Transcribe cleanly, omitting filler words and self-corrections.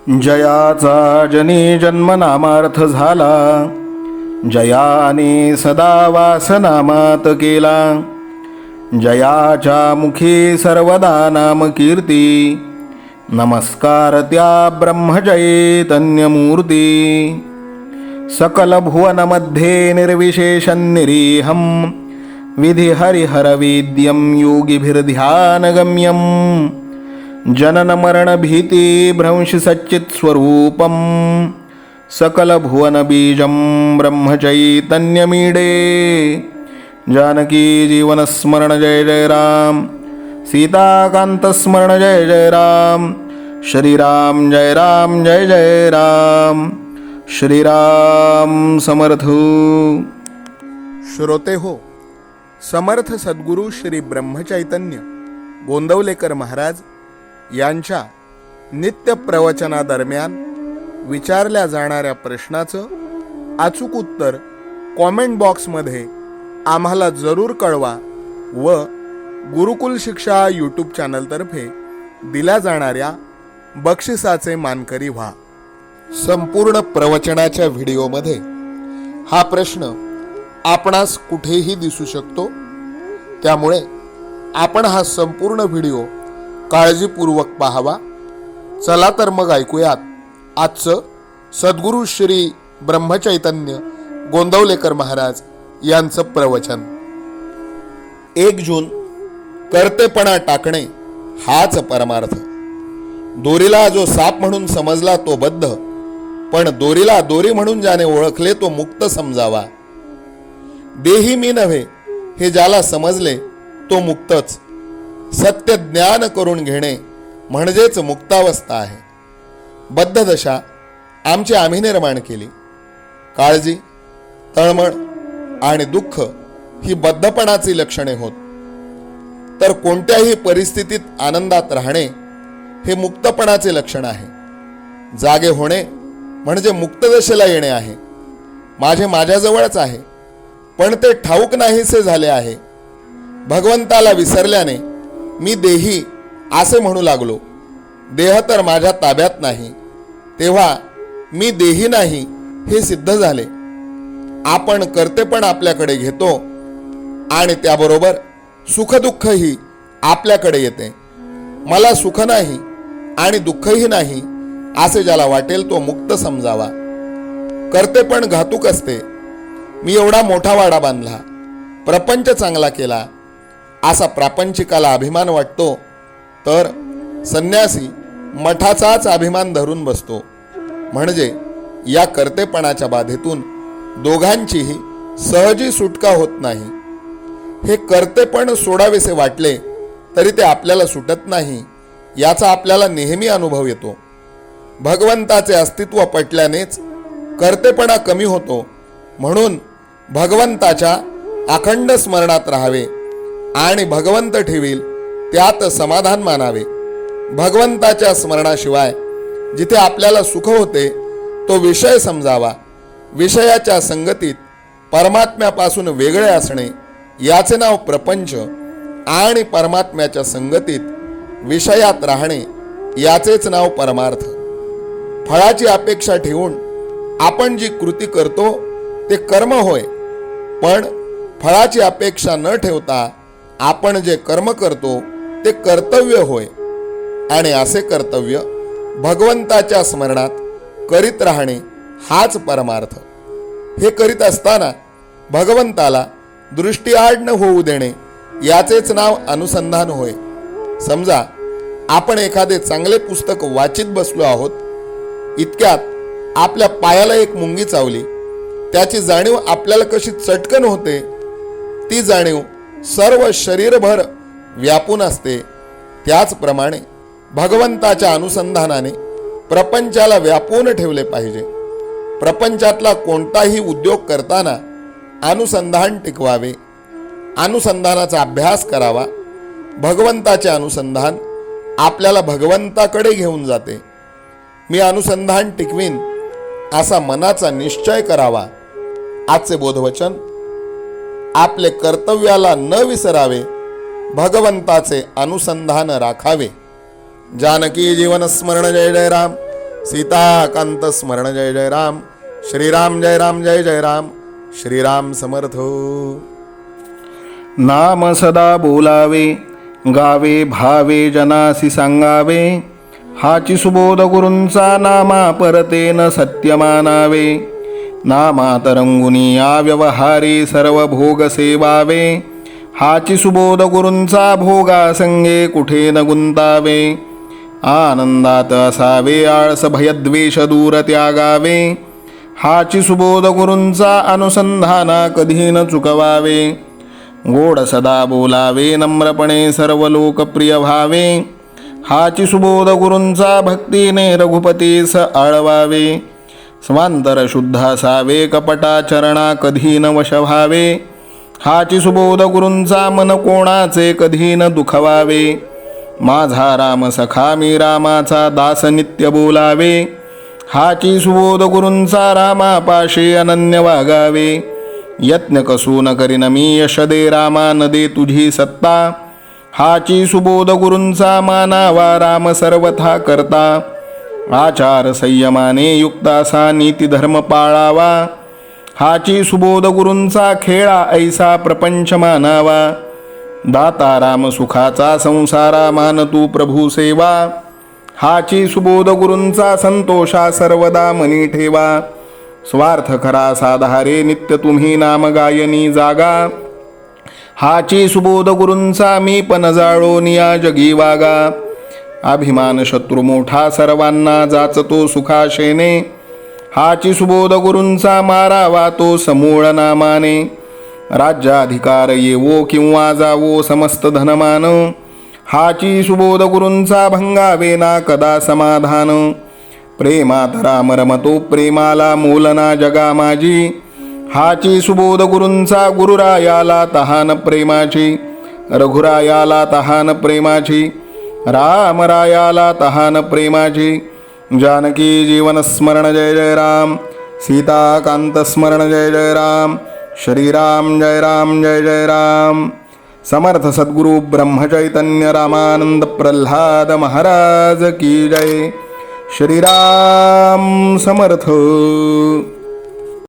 जयाचा जनी जन्मनामार्थ झाला, जयाने सदा वासनामात केला. जयाच्या मुखी सर्वदा नाम कीर्ती, नमस्कार त्या ब्रह्मचैतन्यमूर्ती. सकल भुवनमध्ये निर्विशेषं निरीहं, विधि हरिहरवेद्यं योगिभिर्ध्यानगम्यं. जनन मरण भीति भ्रंश सच्चित् स्वरूपं, सकल भुवन बीजं ब्रह्मचैतन्यमीडे. जानकी जीवन स्मरण जय जय राम, सीताकांत स्मरण जय जय राम. श्रीराम जय राम जय जय राम. श्रीराम समर्थ. श्रोते हो, समर्थ सद्गुरू श्री ब्रह्मचैतन्य गोंदवलेकर महाराज यांच्या नित्य प्रवचनादरम्यान विचारल्या जाणाऱ्या प्रश्नाचं अचूक उत्तर कॉमेंट बॉक्समध्ये आम्हाला जरूर कळवा व गुरुकुल शिक्षा यूट्यूब चॅनलतर्फे दिल्या जाणाऱ्या बक्षिसाचे मानकरी व्हा. संपूर्ण प्रवचनाच्या व्हिडिओमध्ये हा प्रश्न आपणास कुठेही दिसू शकतो, त्यामुळे आपण हा संपूर्ण व्हिडिओ काळजीपूर्वक पाहावा. चला तर मग ऐकूयात आजचं सद्गुरू श्री ब्रह्मचैतन्य गोंदवलेकर महाराज यांचं प्रवचन. 1 जून कर्तेपणा टाकणे हाच परमार्थ. दोरीला जो साप म्हणून समजला तो बद्ध, पण दोरीला दोरी म्हणून ज्याने ओळखले तो मुक्त समजावा. देही मी नव्हे हे ज्याला समजले तो मुक्तच. सत्य ज्ञान करून घेणे म्हणजेच मुक्तावस्था आहे. बद्ध दशा आमची आम्ही निर्माण केली. काळजी, तळमळ आणि दुःख ही बद्धपणाची लक्षणे होत. तर कोणत्याही परिस्थितीत आनंदात राहणे हे मुक्तपणाचे लक्षण आहे. जागे होणे म्हणजे मुक्तदशेला येणे आहे. माझे माझ्याजवळच आहे, पण ते ठाऊक नाहीसे झाले आहे. भगवंताला विसरल्याने मी देही असे म्हणू लागलो. देह तर माझ्या ताब्यात नाही, तेव्हा मी देही नाही हे सिद्ध झाले. आपण कर्तेपण आपल्याकडे घेतो आणि त्याबरोबर सुखदुःखही आपल्याकडे येते. मला सुख नाही आणि दुःखही नाही असे ज्याला वाटेल तो मुक्त समजावा. कर्तेपण घातूक असते. मी एवढा मोठा वाडा बांधला, प्रपंच चांगला केला असा प्रापंचिकाला अभिमान वाटतो, तर संन्यासी मठाचाच अभिमान धरून बसतो. म्हणजे या कर्तेपणाच्या बाधेतून दोघांचीही सहजी सुटका होत नाही. हे कर्तेपण सोडावेसे वाटले तरी ते आपल्याला सुटत नाही, याचा आपल्याला नेहमी अनुभव येतो. भगवंताचे अस्तित्व पटल्यानेच कर्तेपणा कमी होतो. म्हणून भगवंताच्या अखंड स्मरणात राहावे आणि भगवंत ठेवील त्यात समाधान मानावे. भगवंताच्या स्मरणाशिवाय जिथे आपल्याला सुख होते तो विषय समजावा. विषयाच्या संगतीत परमात्म्यापासून वेगळे असणे याचे नाव प्रपंच आणि परमात्म्याच्या संगतीत विषयात राहणे याचेच नाव परमार्थ. फळाची अपेक्षा ठेवून आपण जी कृती करतो ते कर्म होय, पण फळाची अपेक्षा न ठेवता आपण जे कर्म करतो ते कर्तव्य होय. आणि असे कर्तव्य भगवंताच्या स्मरणात करीत राहणे हाच परमार्थ. हे करीत असताना भगवंताला दृष्टीआड न होऊ देणे याचेच नाव अनुसंधान होय. समजा आपण एखादे चांगले पुस्तक वाचित बसलो आहोत. इतक्यात आपल्या पायाला एक मुंगी चावली. त्याची जाणीव आपल्याला कशी चटकन होते, ती जाणीव सर्व शरीरभर व्यापून असते. त्याचप्रमाणे भगवंताच्या अनुसंधानाने प्रपंचाला व्यापून ठेवले पाहिजे. प्रपंचातला कोणताही उद्योग करताना अनुसंधान टिकवावे. अनुसंधानाचा अभ्यास करावा. भगवंताचे अनुसंधान आपल्याला भगवंताकडे घेऊन जाते. मी अनुसंधान टिकवीन असा मनाचा निश्चय करावा. आजचे बोधवचन: आपले कर्तव्याला न विसरावे, भगवंताचे अनुसंधान राखावे. जानकी जीवन स्मरण जय जय राम. सीताकांत स्मरण जय जय राम. श्रीराम जय राम जय जय राम. श्रीराम समर्थ. नाम सदा बोलावे, गावे भावे जनासी सांगावे. हाची सुबोध गुरूंचा नामा परतेन सत्य मानावे. नामात रंगुनी या व्यवहारी सर्व भोग सेवावे. हाची सुबोध गुरूंचा भोगा संगे कुठे न गुंतावे. आनंदात असावे आळस भयद्वेष दूर त्यागावे. हाची सुबोध गुरूंचा अनुसंधाना कधी न चुकवावे. गोड सदा बोलावे नम्रपणे सर्व लोकप्रिय व्हावे. हाची सुबोध गुरूंचा भक्तीने रघुपतीस आळवावे. स्वांतर शुद्ध असावे कपटाचरणा कधी न वश व्हावे. हाची सुबोध गुरूंचा मन कोणाचे कधी न दुखवावे. माझा राम सखा मी रामाचा दास नित्य बोलावे. हाची सुबोध गुरूंचा रामापाशी अनन्य वागावे. यत्न कसून करीन मी यश दे रामा न दे तुझी सत्ता. हाची सुबोध गुरूंचा मानावा राम सर्वथा करता. आचार संयमाने युक्त असा नीती धर्म पाळावा. हाची सुबोध गुरूंचा खेळा ऐसा प्रपंच मानावा. दाता राम सुखाचा संसारा मान तू प्रभू सेवा. हाची सुबोध गुरूंचा संतोषा सर्वदा मनी ठेवा. स्वार्थ खरा साधारे नित्य तुम्ही नाम गायनी जागा. हाची सुबोध गुरूंचा मी पण जाळो निया जगी वागा. अभिमान शत्रू मोठा सर्वांना जाचतो सुखाशेने. हाची सुबोध गुरूंचा मारावा तो समूळ नामाने. राज्याधिकार येवो किंवा जावो समस्त धनमान. हाची सुबोध गुरूंचा भंगावे ना कदा समाधान. प्रेमात राम रमतो प्रेमाला मोलना जगा माझी. हाची सुबोध गुरूंचा गुरुरायाला तहान प्रेमाची. रघुरायाला तहान प्रेमाची. रामरायाला तहान प्रेमाची. जानकी जीवन स्मरण जय जय राम. सीताकांत स्मरण जय जय राम. श्रीराम जय राम जय जय राम. समर्थ सद्गुरु ब्रह्मचैतन्य रामानंद प्रल्हाद महाराज की जय. श्रीराम समर्थ.